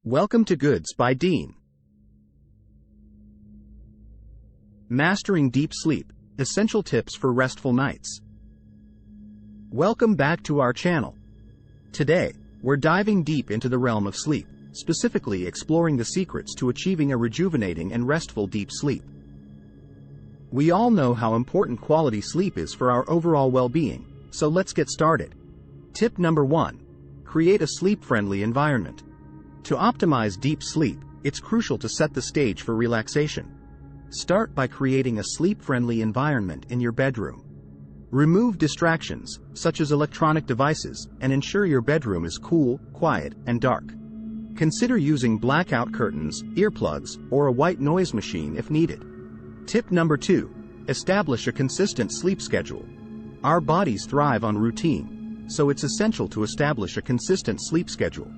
Welcome to Goods by Dean. Mastering Deep Sleep, Essential Tips for Restful Nights. Welcome back to our channel. Today, we're diving deep into the realm of sleep, specifically exploring the secrets to achieving a rejuvenating and restful deep sleep. We all know how important quality sleep is for our overall well-being, so let's get started. Tip number 1. Create a sleep-friendly environment. To optimize deep sleep, it's crucial to set the stage for relaxation. Start by creating a sleep-friendly environment in your bedroom. Remove distractions, such as electronic devices, and ensure your bedroom is cool, quiet, and dark. Consider using blackout curtains, earplugs, or a white noise machine if needed. Tip number 2. Establish a consistent sleep schedule. Our bodies thrive on routine, so it's essential to establish a consistent sleep schedule.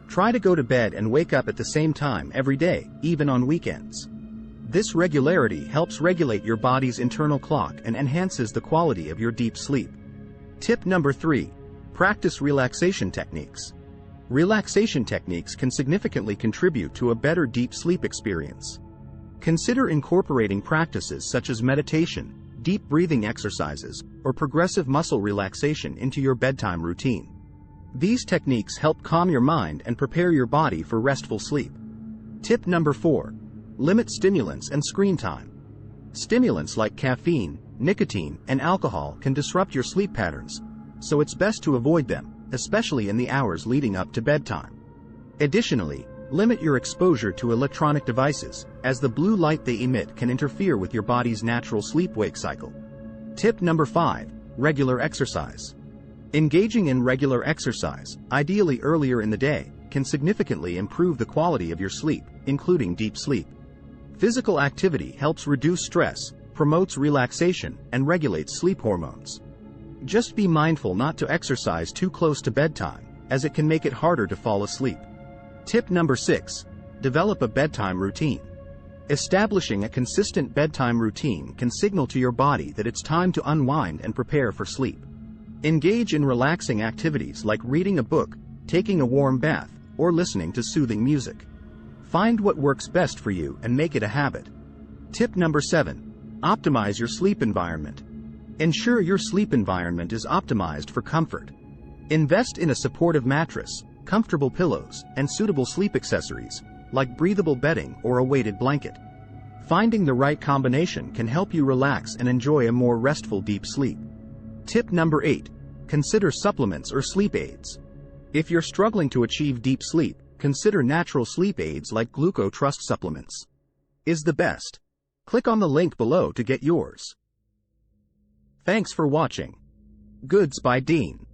Try to go to bed and wake up at the same time every day, even on weekends. This regularity helps regulate your body's internal clock and enhances the quality of your deep sleep. Tip number 3. Practice relaxation techniques. Relaxation techniques can significantly contribute to a better deep sleep experience. Consider incorporating practices such as meditation, deep breathing exercises, or progressive muscle relaxation into your bedtime routine. These techniques help calm your mind and prepare your body for restful sleep. Tip number 4. Limit stimulants and screen time. Stimulants like caffeine, nicotine, and alcohol can disrupt your sleep patterns, so it's best to avoid them, especially in the hours leading up to bedtime. Additionally, limit your exposure to electronic devices, as the blue light they emit can interfere with your body's natural sleep-wake cycle. Tip number 5. Regular exercise. Engaging in regular exercise, ideally earlier in the day, can significantly improve the quality of your sleep, including deep sleep. Physical activity helps reduce stress, promotes relaxation, and regulates sleep hormones. Just be mindful not to exercise too close to bedtime, as it can make it harder to fall asleep. Tip number 6. Develop a bedtime routine. Establishing a consistent bedtime routine can signal to your body that it's time to unwind and prepare for sleep. Engage in relaxing activities like reading a book, taking a warm bath, or listening to soothing music. Find what works best for you and make it a habit. Tip number 7. Optimize your sleep environment. Ensure your sleep environment is optimized for comfort. Invest in a supportive mattress, comfortable pillows, and suitable sleep accessories, like breathable bedding or a weighted blanket. Finding the right combination can help you relax and enjoy a more restful deep sleep. Tip number 8. Consider supplements or sleep aids. If you're struggling to achieve deep sleep, consider natural sleep aids like GlucoTrust supplements. Is the best. Click on the link below to get yours. Thanks for watching. Goods by Dean.